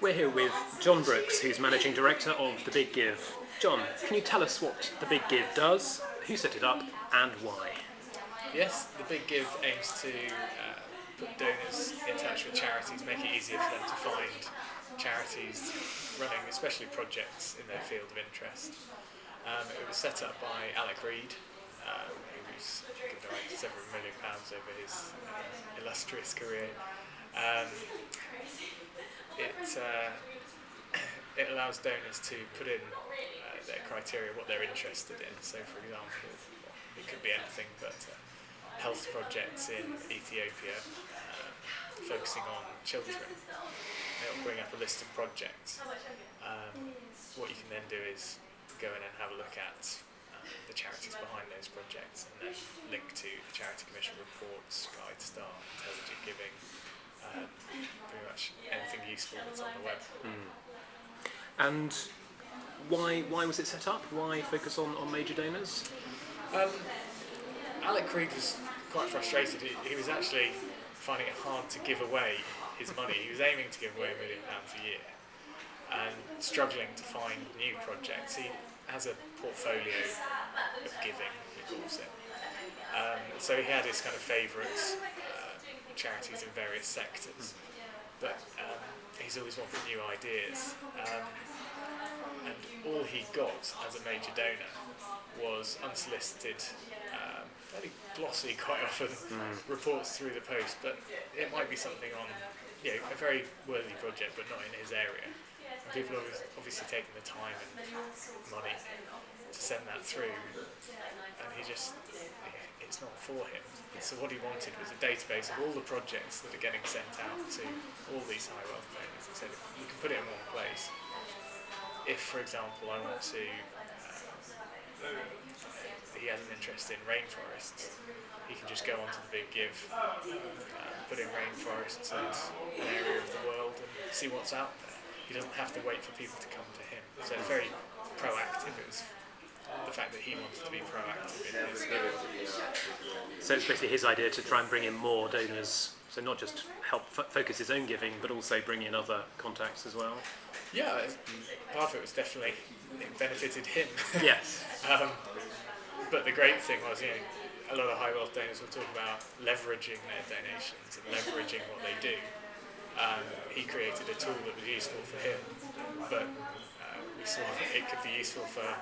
We're here with John Brooks, who's Managing Director of The Big Give. John, can you tell us what The Big Give does, who set it up, and why? Yes, the Big Give aims to put donors in touch with charities, make it easier for them to find charities running especially projects in their field of interest. It was set up by Alec Reed, who's given away several £1 million over his illustrious career. It allows donors to put in their criteria, what they're interested in. So, for example, it could be anything but health projects in Ethiopia, focusing on children. It'll bring up a list of projects. What you can then do is go in and have a look at the charities behind those projects, and then link to the Charity Commission reports, Guide Star, Intelligent Giving, pretty much anything useful that's on the web. And why was it set up? Why focus on major donors? Alec Reed was quite frustrated. He was actually finding it hard to give away his money. He was aiming to give away £1 million a year and struggling to find new projects. He has a portfolio of giving, he calls it. So he had his kind of favourites, charities in various sectors, but he's always wanted new ideas. And all he got as a major donor was unsolicited, fairly glossy quite often, reports through the post, but it might be something on a very worthy project but not in his area. And people have obviously taken the time and money to send that through, and it's not for him. So what he wanted was a database of all the projects that are getting sent out to all these high wealth donors, and said you can put it in one place. If, for example, I want to, he has an interest in rainforests, he can just go onto the Big Give, put in rainforests as an area of the world and see what's out there. He doesn't have to wait for people to come to him. So it's very proactive. It was the fact that he wanted to be proactive in his giving. So it's basically his idea to try and bring in more donors, so not just help focus his own giving, but also bring in other contacts as well. Yeah, part of it was definitely, it benefited him. Yes. But the great thing was, a lot of high wealth donors will talk about leveraging their donations and leveraging what they do. He created a tool that was useful for him, but we saw that it could be useful for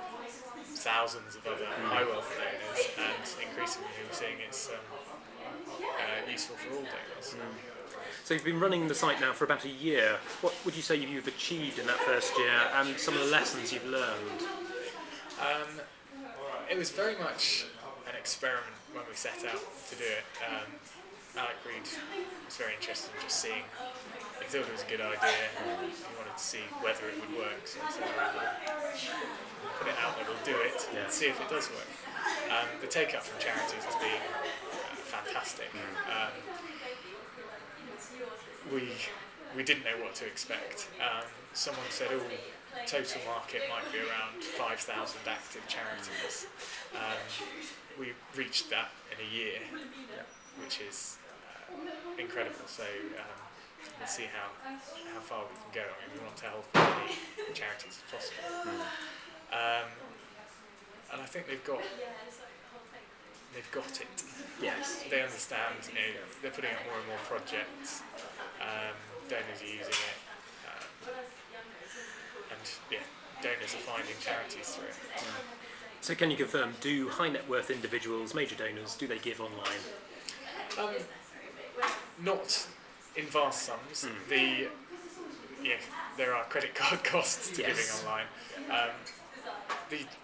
thousands of other high wealth donors, and increasingly we're seeing it's useful for all donors. So you've been running the site now for about a year. What would you say you've achieved in that first year, and some of the lessons you've learned? It was very much an experiment when we set out to do it. Alec Reed was very interested in just seeing, he thought it was a good idea, he wanted to see whether it would work, so he said, we'll put it out there, we'll do it, and see if it does work. The take-up from charities has been fantastic. We didn't know what to expect. Someone said, total market might be around 5,000 active charities. We reached that in a year, which is incredible. So we'll see how far we can go. I mean, we want to help as many charities as possible. And I think they've got it. Yes. They understand. They're putting up more and more projects. Donors are using it, and donors are finding charities through it. So can you confirm, do high net worth individuals, major donors, do they give online? Not in vast sums. There are credit card costs to giving online.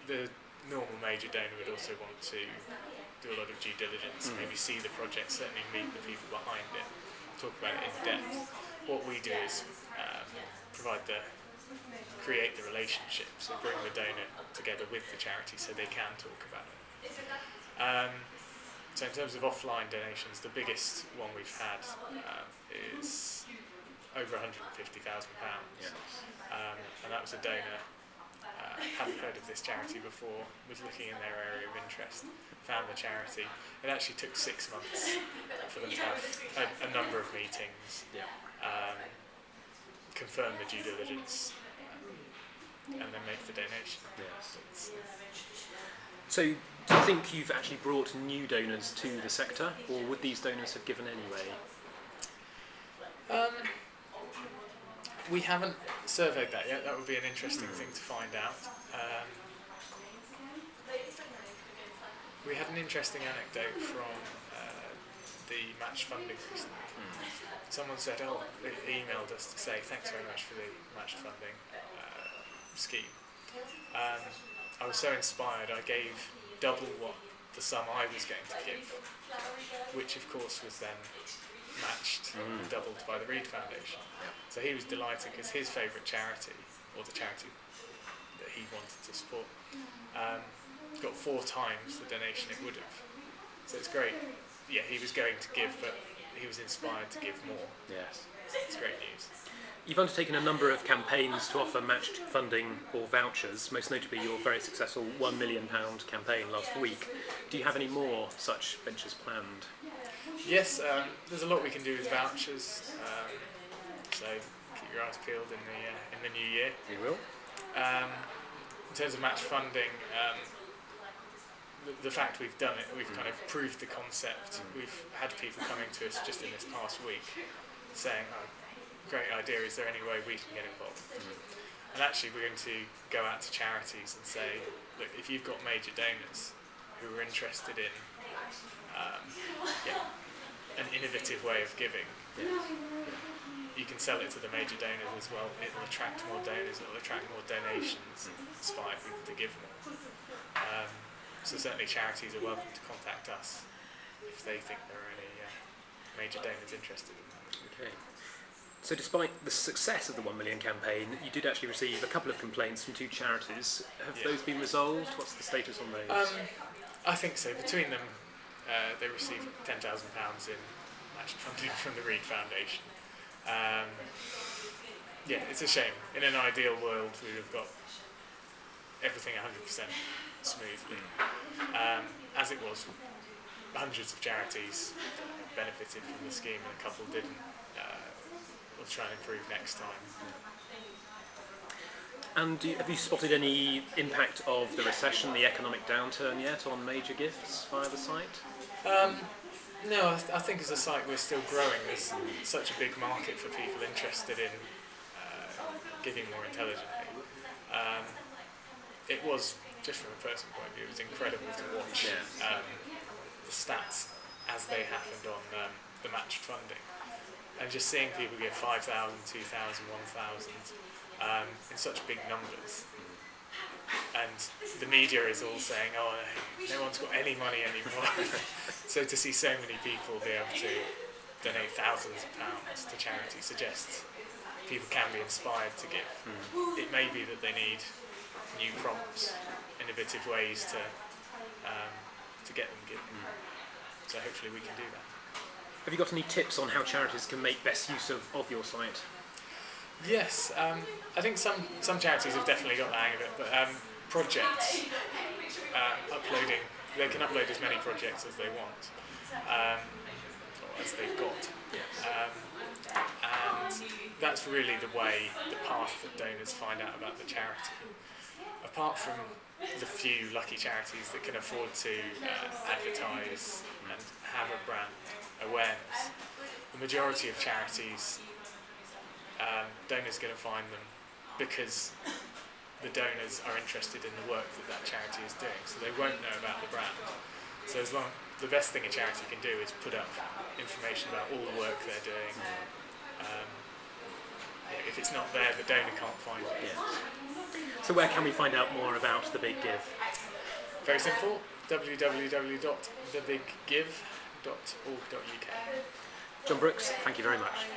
The normal major donor would also want to do a lot of due diligence, maybe see the project, certainly meet the people behind it, talk about it in depth. What we do is create the relationship, so bring the donor together with the charity so they can talk about it. So in terms of offline donations, the biggest one we've had is over £150,000, and that was a donor hadn't heard of this charity before, was looking in their area of interest, found the charity. It actually took 6 months for them to have a number of meetings, confirm the due diligence, and then make the donation. Yes. It's, So, do you think you've actually brought new donors to the sector, or would these donors have given anyway? we haven't surveyed that yet. That would be an interesting thing to find out. We had an interesting anecdote from the match funding recently. Someone said, they emailed us to say thanks very much for the match funding scheme. I was so inspired, I gave double what the sum I was going to give, which of course was then matched and doubled by the Reed Foundation. So he was delighted because his favourite charity, or the charity that he wanted to support, got 4 times the donation it would have. So it's great. Yeah, he was going to give, but he was inspired to give more. Yes. So it's great news. You've undertaken a number of campaigns to offer matched funding or vouchers, most notably your very successful £1 million campaign last week. Do you have any more such ventures planned? Yes, there's a lot we can do with vouchers. So keep your eyes peeled in the new year. You will. In terms of match funding, the fact we've done it, we've kind of proved the concept. We've had people coming to us just in this past week saying, great idea, is there any way we can get involved? And actually we're going to go out to charities and say, look, if you've got major donors who are interested in an innovative way of giving, you can sell it to the major donors as well. It'll attract more donors, it'll attract more donations, inspire people to give more. So certainly charities are welcome to contact us if they think there are any major donors interested in that. Okay. So despite the success of the 1 million campaign, you did actually receive a couple of complaints from 2 charities. Have those been resolved? What's the status on those? I think so. Between them, they received £10,000 in matched funding from the Reed Foundation. It's a shame. In an ideal world, we would have got everything 100% smoothly. As it was, hundreds of charities benefited from the scheme and a couple didn't. We'll try and improve next time. And have you spotted any impact of the recession, the economic downturn yet on major gifts via the site? No, I think as a site we're still growing. There's such a big market for people interested in giving more intelligently. It was, just from a personal point of view, it was incredible to watch the stats as they happened on the matched funding. And just seeing people give 5,000, 2,000, 1,000 in such big numbers. And the media is all saying, no one's got any money anymore. So to see so many people be able to donate thousands of pounds to charity suggests people can be inspired to give. It may be that they need new prompts, innovative ways to get them giving. So hopefully we can do that. Have you got any tips on how charities can make best use of your site? Yes, I think some charities have definitely got the hang of it, but projects, uploading, they can upload as many projects as they want, or as they've got. And that's really the path that donors find out about the charity. Apart from the few lucky charities that can afford to advertise and have a brand awareness, the majority of charities, donors are going to find them because the donors are interested in the work that charity is doing, so they won't know about the brand. So the best thing a charity can do is put up information about all the work they're doing. If it's not there, the donor can't find it. So where can we find out more about The Big Give? Very simple, www.thebiggive.org.uk. John Brooks, thank you very much.